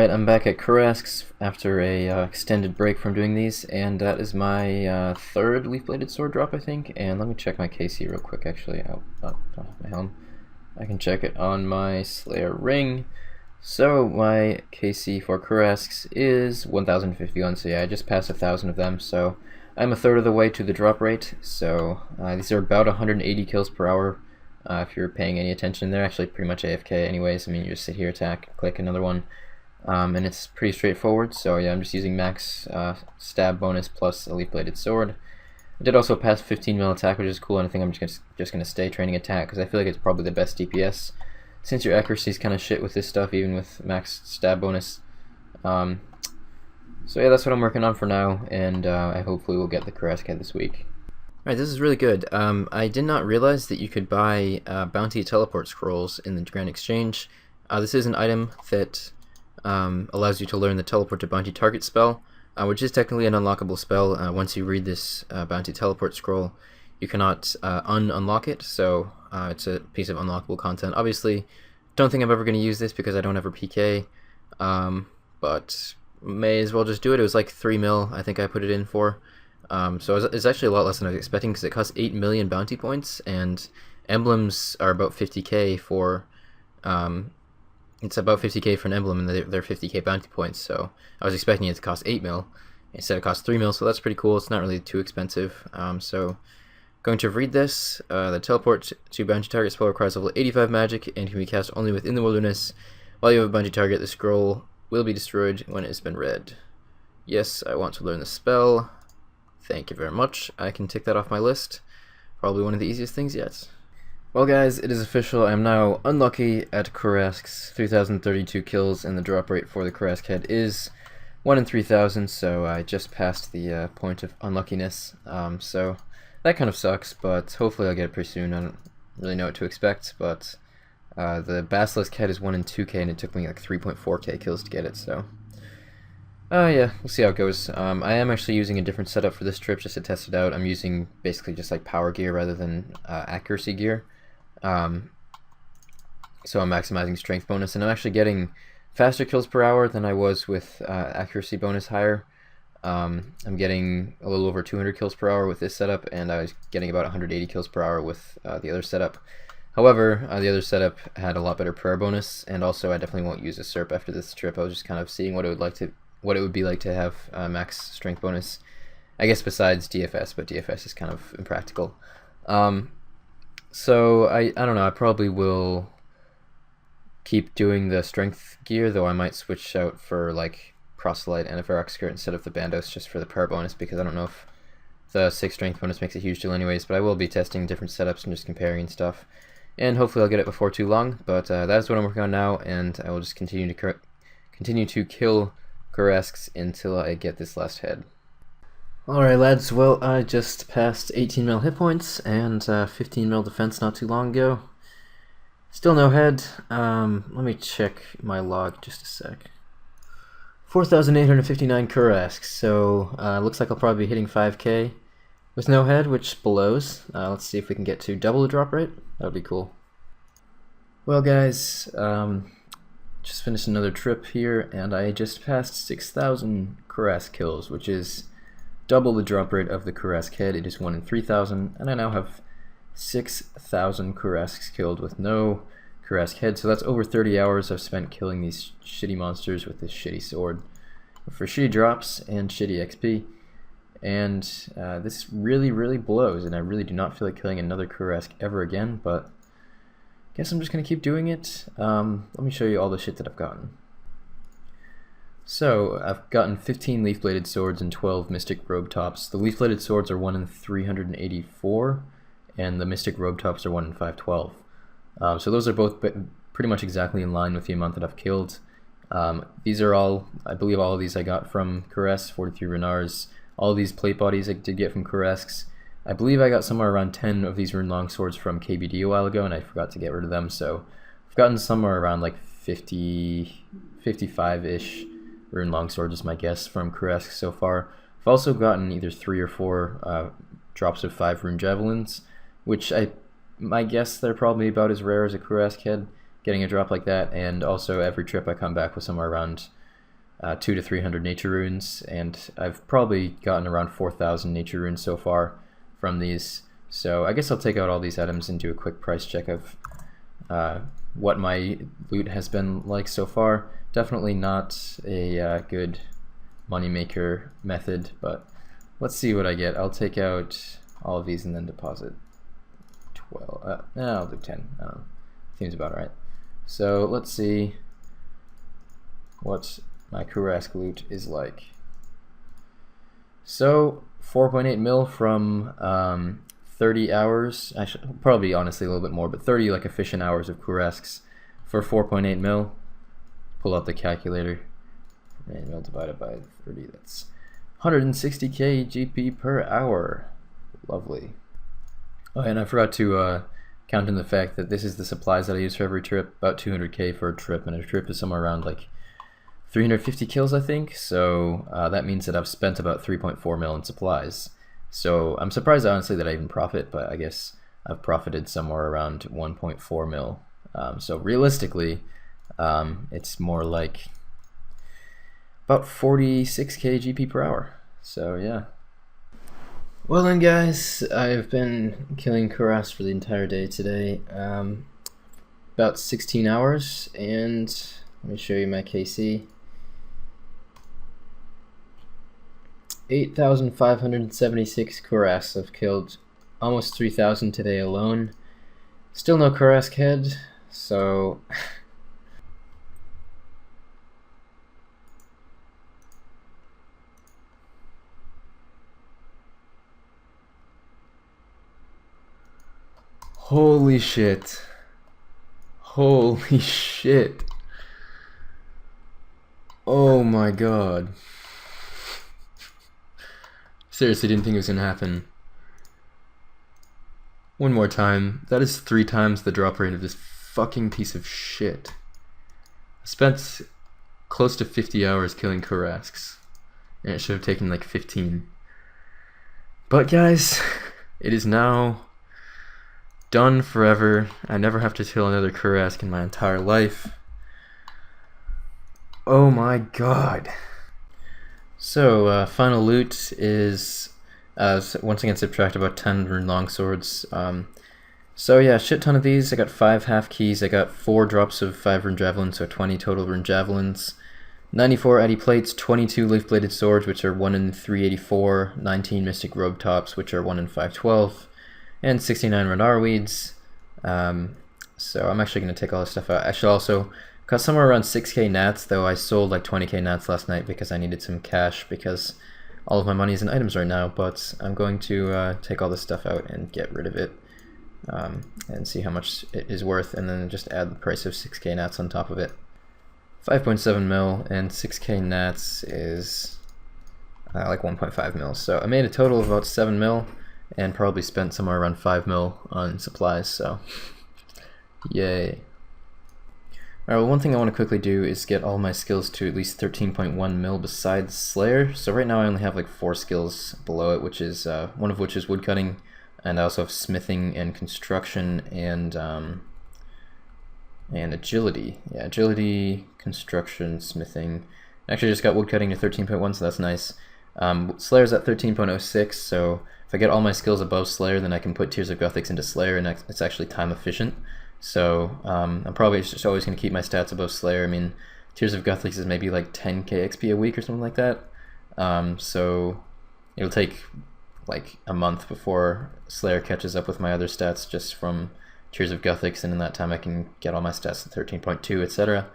Alright, I'm back at Kurask's after a extended break from doing these, and that is my third leaf-bladed sword drop, I think. And let me check my KC real quick, actually. Oh, don't have my helm. I can check it on my Slayer ring. So my KC for Kurask's is 1051, so yeah, I just passed 1,000 of them, so I'm a third of the way to the drop rate. So these are about 180 kills per hour. If you're paying any attention, they're actually pretty much AFK anyways. I mean, you just sit here, attack, click another one. And it's pretty straightforward, so yeah, I'm just using max stab bonus plus a leaf-bladed sword. I did also pass 15 mil attack, which is cool, and I think I'm just gonna stay training attack, because I feel like it's probably the best DPS, since your accuracy is kind of shit with this stuff, even with max stab bonus. So yeah, that's what I'm working on for now, and I hopefully will get the Kurask head this week. Alright, this is really good. I did not realize that you could buy bounty teleport scrolls in the Grand Exchange. This is an item that allows you to learn the teleport to bounty target spell, which is technically an unlockable spell. Once you read this bounty teleport scroll, you cannot unlock it, so it's a piece of unlockable content. Obviously, don't think I'm ever going to use this because I don't have a PK, but may as well just do it. It was like 3 mil, I think I put it in for. So it's actually a lot less than I was expecting, because it costs 8 million bounty points, and emblems are about 50k for it's about 50k for an emblem, and they're 50k bounty points, so I was expecting it to cost 8 mil. Instead it costs 3 mil, so that's pretty cool. It's not really too expensive. So going to read this. The teleport to bounty target spell requires level 85 magic and can be cast only within the wilderness. While you have a bounty target, the scroll will be destroyed when it has been read. Yes, I want to learn the spell. Thank you very much. I can tick that off my list. Probably one of the easiest things yet. Well guys, it is official. I am now unlucky at Kurask's. 3,032 kills, and the drop rate for the Kurask head is 1 in 3,000, so I just passed the point of unluckiness. So that kind of sucks, but hopefully I'll get it pretty soon. I don't really know what to expect, but the Basilisk head is 1 in 2k, and it took me like 3.4k kills to get it, so yeah, we'll see how it goes. I am actually using a different setup for this trip just to test it out. I'm using basically just like power gear rather than accuracy gear. So I'm maximizing strength bonus, and I'm actually getting faster kills per hour than I was with accuracy bonus higher. I'm getting a little over 200 kills per hour with this setup, and I was getting about 180 kills per hour with the other setup. However, the other setup had a lot better prayer bonus, and also I definitely won't use a SERP after this trip. I was just kind of seeing what it would be like to have max strength bonus, I guess, besides DFS, but DFS is kind of impractical. So I don't know, I probably will keep doing the strength gear, though I might switch out for like proselyte and a Varrock skirt instead of the bandos, just for the prayer bonus, because I don't know if the 6 strength bonus makes a huge deal anyways. But I will be testing different setups and just comparing and stuff, and hopefully I'll get it before too long. But that is what I'm working on now, and I will just continue to kill Kurasks until I get this last head. Alright lads, well, I just passed 18 mil hit points and 15 mil defense not too long ago. Still no head. Let me check my log just a sec. 4,859 Kurasks, so looks like I'll probably be hitting 5k with no head, which blows. Let's see if we can get to double the drop rate. That would be cool. Well guys, just finished another trip here, and I just passed 6,000 Kurask kills, which is double the drop rate of the Kurask head. It is 1 in 3,000, and I now have 6,000 Kurasks killed with no Kurask head, so that's over 30 hours I've spent killing these shitty monsters with this shitty sword for shitty drops and shitty XP. And this really blows, and I really do not feel like killing another Kurask ever again, but guess I'm just going to keep doing it. Let me show you all the shit that I've gotten. So, I've gotten 15 leaf-bladed swords and 12 mystic robe tops. The leaf-bladed swords are 1 in 384, and the mystic robe tops are 1 in 512. So those are both pretty much exactly in line with the amount that I've killed. These are all, I believe all of these I got from Kurask, 43 Runars. All of these plate bodies I did get from Kurasks. I believe I got somewhere around 10 of these rune longswords from KBD a while ago, and I forgot to get rid of them, so I've gotten somewhere around like 50, 55-ish rune longswords is my guess from Kurask so far. I've also gotten either 3 or 4 drops of 5 rune javelins, which my guess they're probably about as rare as a Kurask head, getting a drop like that, and also every trip I come back with somewhere around 200 to 300 nature runes, and I've probably gotten around 4,000 nature runes so far from these. So I guess I'll take out all these items and do a quick price check of what my loot has been like so far. Definitely not a good moneymaker method, but let's see what I get. I'll take out all of these and then deposit 12. I'll do 10. Seems about right. So let's see what my Kurask loot is like. So 4.8 mil from 30 hours. I should probably honestly a little bit more, but 30 like efficient hours of Kurasks for 4.8 mil. Pull out the calculator. 4.8 mil divided by 30. That's 160k GP per hour. Lovely. Oh, and I forgot to count in the fact that this is the supplies that I use for every trip. About 200k for a trip, and a trip is somewhere around like 350 kills, I think. So that means that I've spent about 3.4 mil in supplies. So I'm surprised, honestly, that I even profit, but I guess I've profited somewhere around 1.4 mil. So realistically, it's more like about 46k GP per hour. So yeah. Well then, guys, I've been killing Kurask for the entire day today. About 16 hours, and let me show you my KC. 8,576 Kurasks I've killed, almost 3,000 today alone. Still no Kurask head, so holy shit. Holy shit. Oh my god. Seriously, didn't think it was gonna happen. One more time. That is 3 times the drop rate of this fucking piece of shit. I spent close to 50 hours killing Kurasks, and it should have taken like 15. But guys, it is now done forever. I never have to kill another Kurask in my entire life. Oh my god. So, final loot is, once again, subtract about 10 rune longswords. So yeah, shit ton of these. I got 5 half keys, I got 4 drops of 5 rune javelins, so 20 total rune javelins, 94 addy plates, 22 leaf bladed swords, which are 1 in 384, 19 mystic robe tops, which are 1 in 512, and 69 Renar weeds. So I'm actually going to take all this stuff out. I should also got somewhere around 6k nats, though I sold like 20k nats last night because I needed some cash because all of my money is in items right now, but I'm going to take all this stuff out and get rid of it and see how much it is worth, and then just add the price of 6k nats on top of it. 5.7 mil and 6k nats is like 1.5 mil, so I made a total of about 7 mil and probably spent somewhere around 5 mil on supplies, so yay. Alright, well, one thing I want to quickly do is get all my skills to at least 13.1 mil besides Slayer. So right now I only have like 4 skills below it, which is one of which is woodcutting, and I also have smithing and construction and agility. Yeah, agility, construction, smithing. Actually, I just got woodcutting to 13.1, so that's nice. Slayer's at 13.06, so if I get all my skills above Slayer, then I can put Tears of Guthix into Slayer, and it's actually time efficient. So I'm probably just always going to keep my stats above Slayer. I mean, Tears of Guthix is maybe like 10k XP a week or something like that. So it'll take like a month before Slayer catches up with my other stats just from Tears of Guthix, and in that time I can get all my stats to 13.2, etc.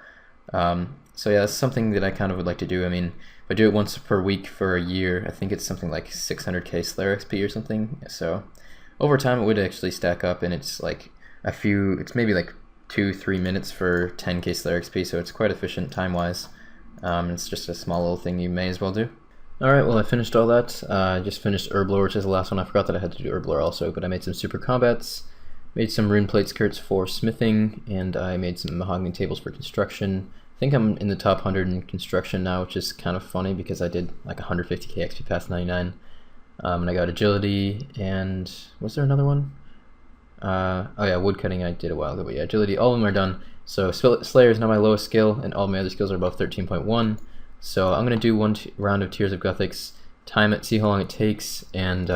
So yeah, that's something that I kind of would like to do. I mean, if I do it once per week for a year, I think it's something like 600k Slayer XP or something. So over time it would actually stack up, and it's like it's maybe like 2-3 minutes for 10k Slayer XP, so it's quite efficient time-wise. It's just a small little thing you may as well do. Alright, well, I finished all that. I just finished Herblore, which is the last one. I forgot that I had to do Herblore also, but I made some super combats, made some rune plate skirts for smithing, and I made some mahogany tables for construction. I think I'm in the top 100 in construction now, which is kind of funny because I did like 150k XP past 99. And I got agility, and was there another one? Oh yeah, woodcutting I did a while ago, but yeah, agility, all of them are done. So Slayer is now my lowest skill, and all my other skills are above 13.1. So I'm going to do one round of Tears of Guthix, time it, see how long it takes, and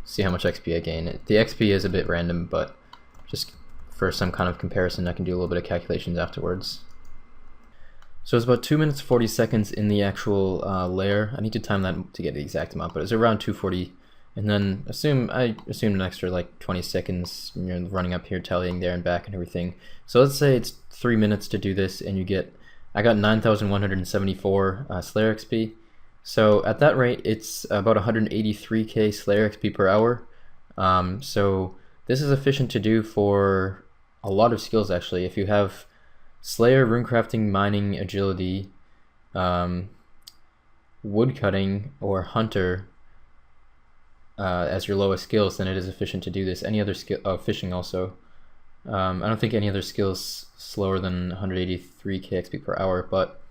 see how much XP I gain. The XP is a bit random, but just for some kind of comparison I can do a little bit of calculations afterwards. So it's about 2 minutes 40 seconds in the actual layer. I need to time that to get the exact amount, but it's around 240. And then I assume an extra like 20 seconds, you know, running up here, tallying there and back and everything. So let's say it's 3 minutes to do this, and you get, I got 9,174 Slayer XP. So at that rate, it's about 183k Slayer XP per hour. So this is efficient to do for a lot of skills actually. If you have Slayer, runecrafting, mining, agility, woodcutting, or hunter as your lowest skills, then it is efficient to do this. Any other skill, fishing also. I don't think any other skills slower than 183k XP per hour, but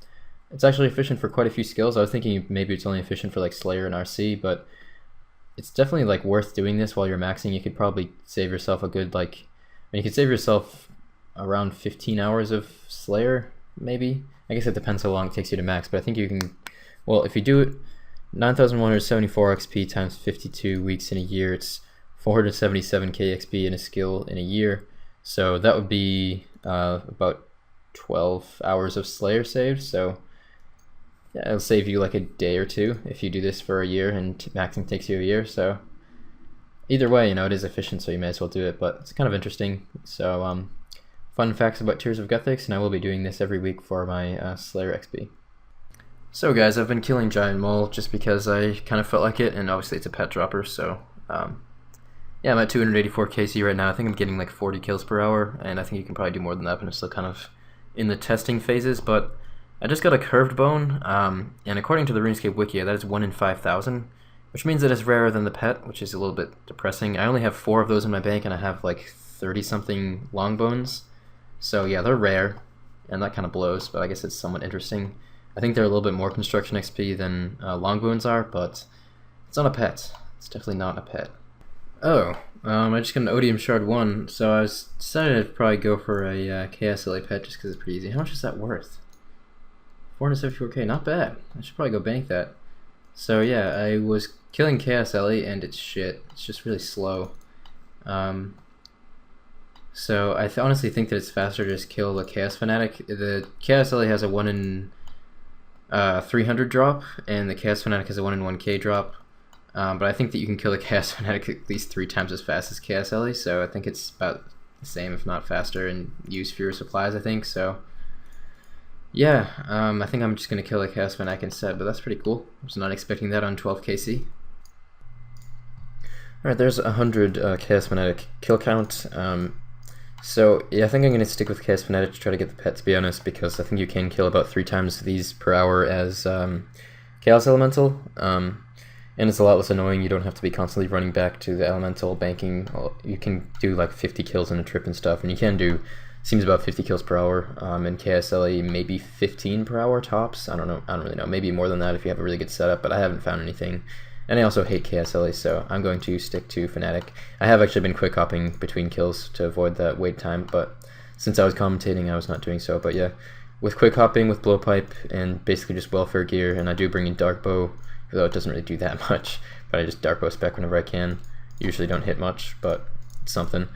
it's actually efficient for quite a few skills. I was thinking maybe it's only efficient for like Slayer and RC, but it's definitely like worth doing this while you're maxing. You could probably save yourself a good you could save yourself around 15 hours of Slayer, maybe. I guess it depends how long it takes you to max, but I think you can, well, if you do it 9,174 XP times 52 weeks in a year, it's 477k XP in a skill in a year. So that would be about 12 hours of Slayer saved. So yeah, it'll save you like a day or two if you do this for a year, and maxing takes you a year. So either way, you know, it is efficient, so you may as well do it, but it's kind of interesting. So fun facts about Tears of Guthix, and I will be doing this every week for my Slayer XP. So guys, I've been killing Giant Mole just because I kind of felt like it, and obviously it's a pet dropper, so yeah, I'm at 284 KC right now. I think I'm getting like 40 kills per hour, and I think you can probably do more than that, but it's still kind of in the testing phases. But I just got a curved bone, and according to the RuneScape wiki, that is 1 in 5,000, which means that it's rarer than the pet, which is a little bit depressing. I only have 4 of those in my bank, and I have like 30-something long bones, so yeah, they're rare, and that kind of blows, but I guess it's somewhat interesting. I think they're a little bit more construction XP than long bones are, but it's not a pet. It's definitely not a pet. Oh, I just got an Odium Shard 1, so I was decided to probably go for a KSLA pet just because it's pretty easy. How much is that worth? 474k, not bad. I should probably go bank that. So yeah, I was killing KSLA and it's shit. It's just really slow. So I honestly think that it's faster to just kill the Chaos Fanatic. The KSLA has a 1 in 300 drop, and the Chaos Fanatic has a 1 in 1k drop. But I think that you can kill the Chaos Fanatic at least 3 times as fast as KSLA, so I think it's about the same, if not faster, and use fewer supplies, I think. So yeah, I think I'm just going to kill the Chaos Fanatic instead, but that's pretty cool. I was not expecting that on 12 KC. Alright, there's 100 Chaos Fanatic kill count. So yeah, I think I'm going to stick with Chaos Fanatic to try to get the pet, to be honest, because I think you can kill about 3 times these per hour as Chaos Elemental. And it's a lot less annoying. You don't have to be constantly running back to the elemental banking. You can do like 50 kills in a trip and stuff, and you can do, seems about 50 kills per hour. In KSLA, maybe 15 per hour tops. I don't know. I don't really know. Maybe more than that if you have a really good setup, but I haven't found anything. And I also hate KSLA, so I'm going to stick to Fanatic. I have actually been quick hopping between kills to avoid that wait time, but since I was commentating, I was not doing so. But yeah, with quick hopping, with blowpipe, and basically just welfare gear, and I do bring in dark bow, although it doesn't really do that much, but I just dark bow spec whenever I can. Usually don't hit much, but it's something.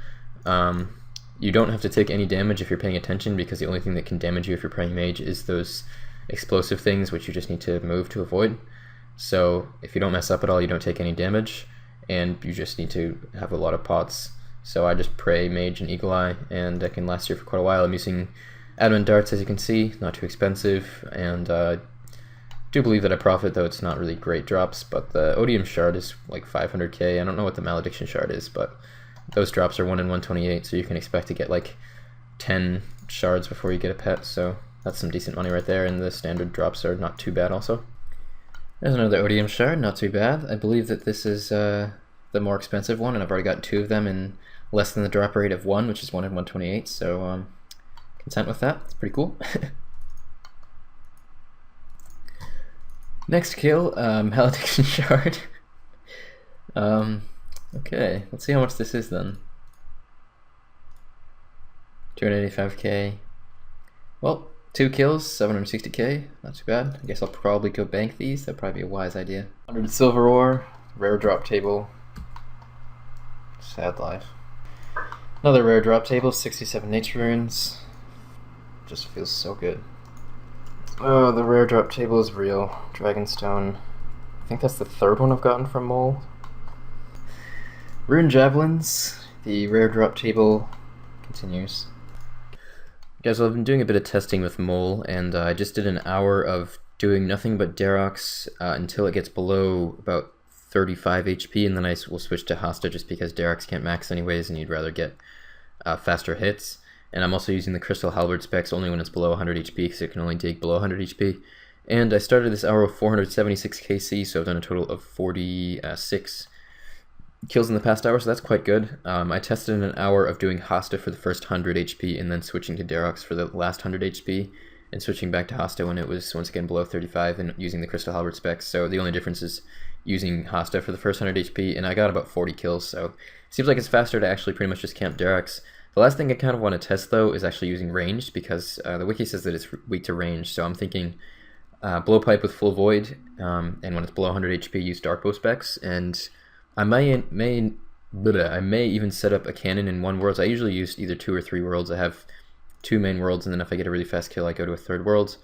You don't have to take any damage if you're paying attention, because the only thing that can damage you if you're playing mage is those explosive things, which you just need to move to avoid. So if you don't mess up at all, you don't take any damage, and you just need to have a lot of pots. So I just pray mage and eagle eye, and I can last here for quite a while. I'm using adamant darts, as you can see, not too expensive, and do believe that I profit, though it's not really great drops. But the Odium Shard is like 500k. I don't know what the Malediction Shard is, but those drops are 1 in 128, so you can expect to get like 10 shards before you get a pet, so that's some decent money right there, and the standard drops are not too bad also. There's another Odium Shard, not too bad. I believe that this is the more expensive one, and I've already got 2 of them in less than the drop rate of 1, which is 1 in 128, so content with that. It's pretty cool. Next kill, Malediction Shard. Okay, let's see how much this is then. 285k. Well, 2 kills, 760k, not too bad. I guess I'll probably go bank these, that'd probably be a wise idea. 100 silver ore, rare drop table. Sad life. Another rare drop table, 67 nature runes. Just feels so good. Oh, the rare drop table is real. Dragonstone. I think that's the third one I've gotten from Mole. Rune javelins. The rare drop table continues. Guys, well, I've been doing a bit of testing with Mole, and I just did an hour of doing nothing but Darrochs until it gets below about 35 HP, and then I will switch to Hasta just because Darrochs can't max anyways, and you'd rather get faster hits. And I'm also using the Crystal Halberd specs only when it's below 100 HP, because it can only dig below 100 HP. And I started this hour with 476 KC, so I've done a total of 46 kills in the past hour, so that's quite good. I tested in an hour of doing Hasta for the first 100 HP and then switching to Darrochs for the last 100 HP and switching back to Hasta when it was once again below 35 and using the Crystal Halberd specs. So the only difference is using Hasta for the first 100 HP, and I got about 40 kills, so it seems like it's faster to actually pretty much just camp Darrochs. The last thing I kind of want to test though is actually using ranged, because the wiki says that it's weak to range, so I'm thinking blowpipe with full void, and when it's below 100 HP use darkbow specs, and I may even set up a cannon in one world. I usually use either 2 or 3 worlds. I have 2 main worlds, and then if I get a really fast kill, I go to a 3rd world.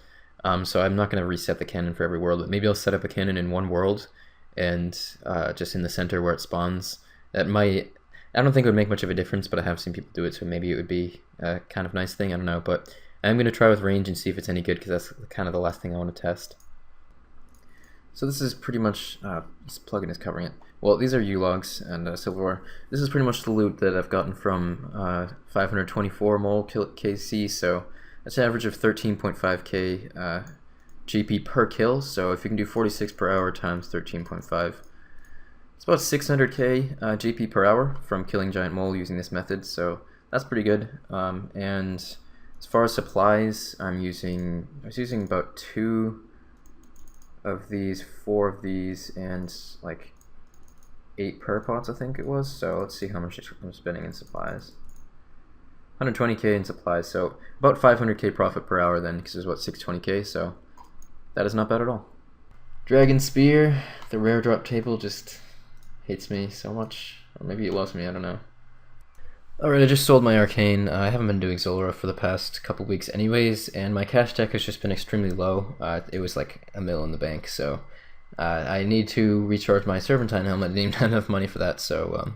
So I'm not going to reset the cannon for every world, but maybe I'll set up a cannon in one world, and just in the center where it spawns. That might, I don't think it would make much of a difference, but I have seen people do it, so maybe it would be a kind of nice thing. I don't know, but I'm going to try with range and see if it's any good, because that's kind of the last thing I want to test. So this is pretty much, this plugin is covering it. Well, these are U-logs and silverware. This is pretty much the loot that I've gotten from 524 mole KC, so that's an average of 13.5k GP per kill, so if you can do 46 per hour times 13.5, it's about 600k GP per hour from killing giant mole using this method, so that's pretty good. And as far as supplies, I was using about 2 of these, 4 of these, and like 8 prayer pots, I think it was. So let's see how much I'm spending in supplies. 120k in supplies, so about 500k profit per hour then, because there's what, 620k, so that is not bad at all. Dragon Spear, the rare drop table just hates me so much, or maybe it loves me, I don't know. Alright, I just sold my Arcane. I haven't been doing Zolra for the past couple weeks anyways, and my cash deck has just been extremely low. It was like $1 mil in the bank, so I need to recharge my Serpentine helmet. I didn't even have enough money for that, so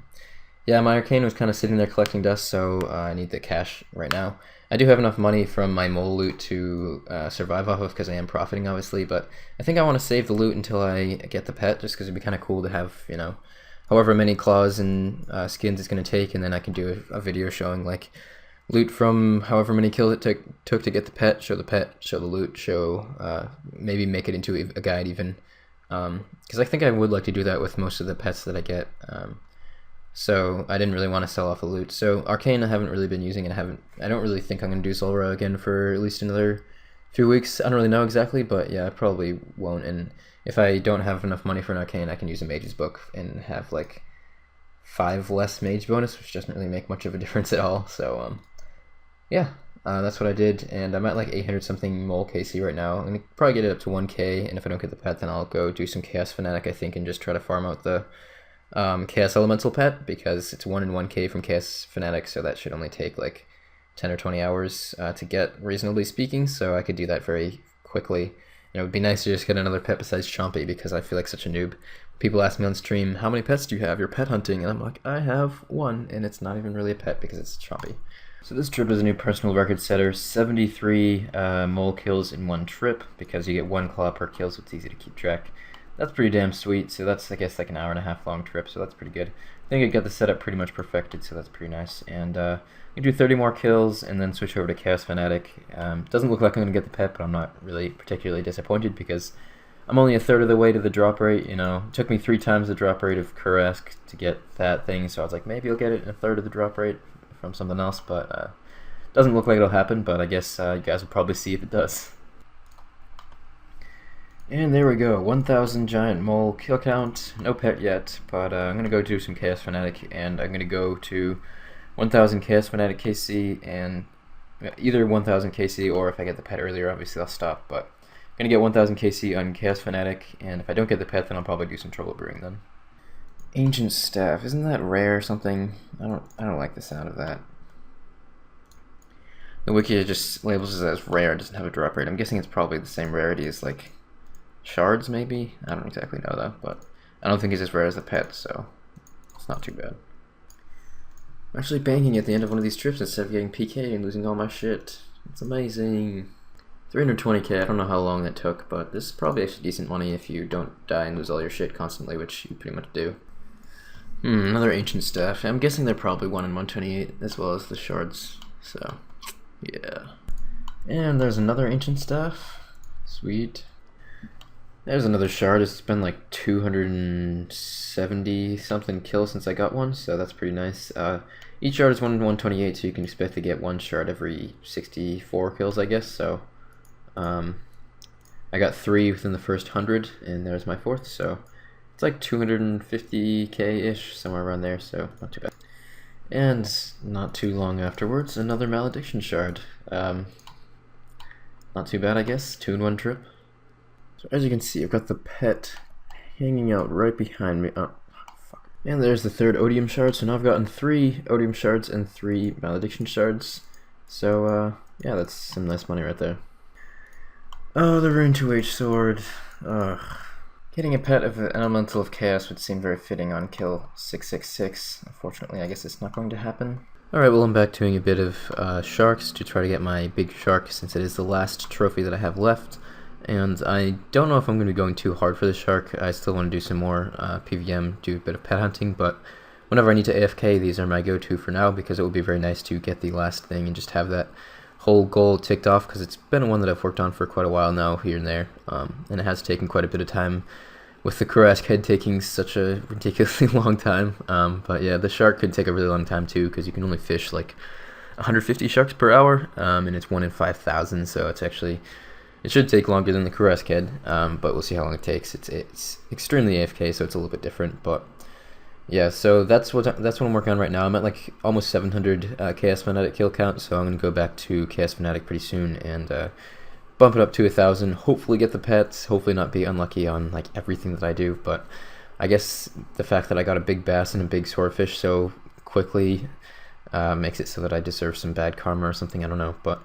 yeah, my Arcane was kind of sitting there collecting dust, so I need the cash right now. I do have enough money from my mole loot to survive off of, because I am profiting obviously, but I think I want to save the loot until I get the pet, just because it'd be kind of cool to have, you know, however many claws and skins it's going to take, and then I can do a video showing like loot from however many kills it took to get the pet, show the loot, show maybe make it into a guide even, because I think I would like to do that with most of the pets that I get. So I didn't really want to sell off the loot. So Arcane I haven't really been using, and I don't really think I'm going to do Zolra again for at least another few weeks. I don't really know exactly, but yeah, I probably won't. And if I don't have enough money for an Arcane, I can use a Mage's Book and have like 5 less Mage bonus, which doesn't really make much of a difference at all. So yeah, that's what I did, and I'm at like 800 something mole KC right now. I'm going to probably get it up to 1k, and if I don't get the pet, then I'll go do some Chaos Fanatic, I think, and just try to farm out the Chaos Elemental pet, because it's 1 in 1k from Chaos Fanatic, so that should only take like 10 or 20 hours to get, reasonably speaking, so I could do that very quickly. And it would be nice to just get another pet besides Chompy, because I feel like such a noob. People ask me on stream, how many pets do you have? You're pet hunting, and I'm like, I have 1, and it's not even really a pet because it's Chompy. So this trip is a new personal record setter, 73 mole kills in 1 trip, because you get 1 claw per kill, so it's easy to keep track. That's pretty damn sweet, so that's, I guess, like an hour-and-a-half long trip, so that's pretty good. I think I got the setup pretty much perfected, so that's pretty nice. And you do 30 more kills, and then switch over to Chaos Fanatic. Doesn't look like I'm going to get the pet, but I'm not really particularly disappointed, because I'm only a third of the way to the drop rate, you know. It took me 3 times the drop rate of Kurask to get that thing, so I was like, maybe I'll get it in a third of the drop rate from something else, but doesn't look like it'll happen, but I guess you guys will probably see if it does. And there we go, 1,000 giant mole kill count, no pet yet, but I'm going to go do some Chaos Fanatic, and I'm going to go to 1,000 Chaos Fanatic KC, and either 1000 KC, or if I get the pet earlier, obviously I'll stop, but I'm going to get 1000 KC on Chaos Fanatic, and if I don't get the pet, then I'll probably do some Trouble Brewing then. Ancient Staff, isn't that rare or something? I don't like the sound of that. The wiki just labels it as rare, it doesn't have a drop rate. I'm guessing it's probably the same rarity as like shards maybe? I don't exactly know though, but I don't think it's as rare as the pet, so it's not too bad. I'm actually banking at the end of one of these trips instead of getting PK and losing all my shit. It's amazing. 320k, I don't know how long that took, but this is probably actually decent money if you don't die and lose all your shit constantly, which you pretty much do. Another Ancient Staff. I'm guessing they're probably 1 in 128 as well as the shards, so yeah. And there's another Ancient Staff. Sweet. There's another shard. It's been like 270 something kills since I got one, so that's pretty nice. Each shard is 1 in 128, so you can expect to get one shard every 64 kills, I guess. So I got 3 within the first 100, and there's my 4th, so it's like 250k-ish, somewhere around there, so not too bad. And not too long afterwards, another Malediction shard. Not too bad, I guess. 2 in 1 trip. So as you can see, I've got the pet hanging out right behind me. Oh, fuck. And there's the 3rd Odium shard, so now I've gotten 3 Odium shards and 3 Malediction shards. So, yeah, that's some nice money right there. Oh, the Rune 2H sword. Ugh. Getting a pet of an Elemental of Chaos would seem very fitting on kill 666. Unfortunately, I guess it's not going to happen. Alright, well, I'm back doing a bit of sharks to try to get my big shark, since it is the last trophy that I have left. And I don't know if I'm going to be going too hard for the shark. I still want to do some more PVM, do a bit of pet hunting, but whenever I need to AFK, these are my go-to for now, because it would be very nice to get the last thing and just have that whole goal ticked off, because it's been one that I've worked on for quite a while now, here and there, and it has taken quite a bit of time, with the Kurask head taking such a ridiculously long time. But yeah, the shark could take a really long time too, because you can only fish like 150 sharks per hour, and it's 1 in 5,000, so it's actually, it should take longer than the Kurask head, but we'll see how long it takes. It's extremely AFK, so it's a little bit different, but yeah, so that's what I'm working on right now. I'm at like almost 700 Chaos Fanatic kill count, so I'm going to go back to Chaos Fanatic pretty soon and bump it up to 1,000, hopefully get the pets, hopefully not be unlucky on like everything that I do, but I guess the fact that I got a big bass and a big swordfish so quickly makes it so that I deserve some bad karma or something, I don't know, but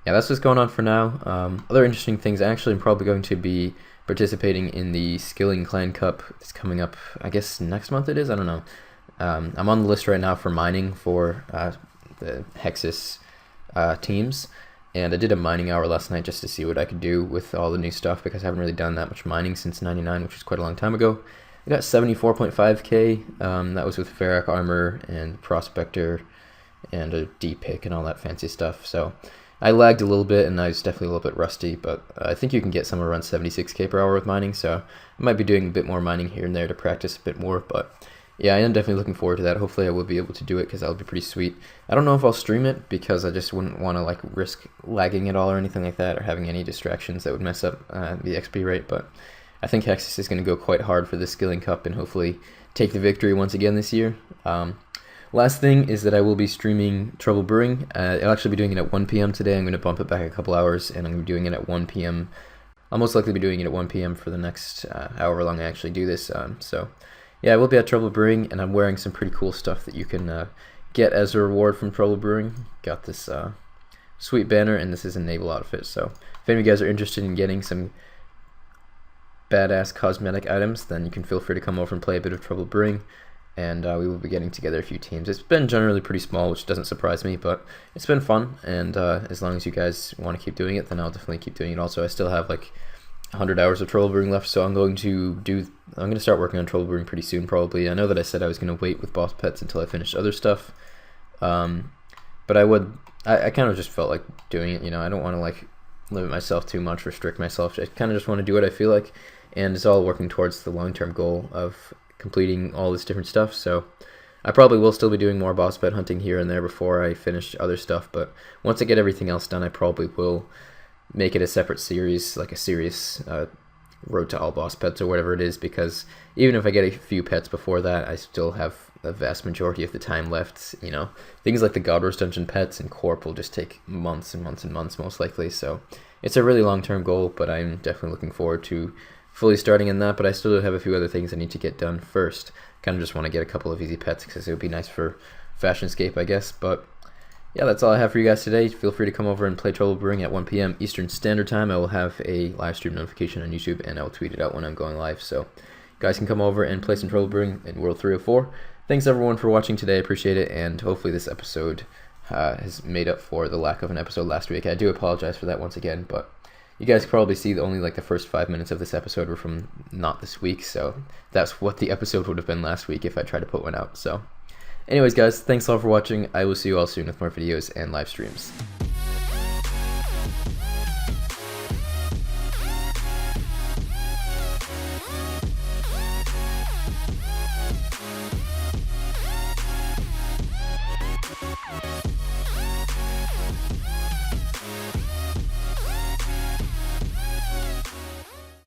yeah, that's what's going on for now. Other interesting things, actually, I'm probably going to be participating in the Skilling Clan Cup. It's coming up, I guess next month it is, I don't know. I'm on the list right now for mining for the Hexus teams, and I did a mining hour last night just to see what I could do with all the new stuff, because I haven't really done that much mining since 99, which was quite a long time ago. I got 74.5k, that was with Varrock armor and Prospector and a D-pick and all that fancy stuff, so I lagged a little bit and I was definitely a little bit rusty, but I think you can get somewhere around 76k per hour with mining, so I might be doing a bit more mining here and there to practice a bit more, but yeah, I am definitely looking forward to that. Hopefully I will be able to do it, because that'll be pretty sweet. I don't know if I'll stream it, because I just wouldn't want to like risk lagging at all or anything like that, or having any distractions that would mess up the XP rate, but I think Hexus is going to go quite hard for the Skilling Cup and hopefully take the victory once again this year. Last thing is that I will be streaming Trouble Brewing. I'll actually be doing it at 1 p.m. today. I'm going to bump it back a couple hours, and I'm going to be doing it at 1 p.m. I'll most likely be doing it at 1 p.m. for the next however long I actually do this. So yeah, I will be at Trouble Brewing, and I'm wearing some pretty cool stuff that you can get as a reward from Trouble Brewing. Got this sweet banner, and this is a naval outfit. So if any of you guys are interested in getting some badass cosmetic items, then you can feel free to come over and play a bit of Trouble Brewing. And we will be getting together a few teams. It's been generally pretty small, which doesn't surprise me, but it's been fun, and as long as you guys want to keep doing it, then I'll definitely keep doing it. Also, I still have like 100 hours of Trouble Brewing left, so I'm going to start working on Trouble Brewing pretty soon, probably. I know that I said I was going to wait with boss pets until I finished other stuff, but I kind of just felt like doing it, you know. I don't want to like limit myself too much, restrict myself. I kind of just want to do what I feel like, and it's all working towards the long-term goal of completing all this different stuff. So I probably will still be doing more boss pet hunting here and there before I finish other stuff, but once I get everything else done, I probably will make it a separate series, like a serious road to all boss pets or whatever it is, because even if I get a few pets before that, I still have a vast majority of the time left. You know, things like the God Wars Dungeon pets and Corp will just take months and months and months most likely, so it's a really long-term goal, but I'm definitely looking forward to fully starting in that. But I still have a few other things I need to get done first. Kind of just want to get a couple of easy pets because it would be nice for Fashionscape, I guess. But yeah, that's all I have for you guys today. Feel free to come over and play Trouble Brewing at 1 p.m. Eastern Standard Time. I will have a live stream notification on YouTube, and I will tweet it out when I'm going live. So you guys can come over and play some Trouble Brewing in World 304. Thanks everyone for watching today. I appreciate it, and hopefully this episode has made up for the lack of an episode last week. I do apologize for that once again, but you guys probably see that only like the first 5 minutes of this episode were from not this week, so that's what the episode would have been last week if I tried to put one out. So anyways guys, thanks all for watching. I will see you all soon with more videos and live streams.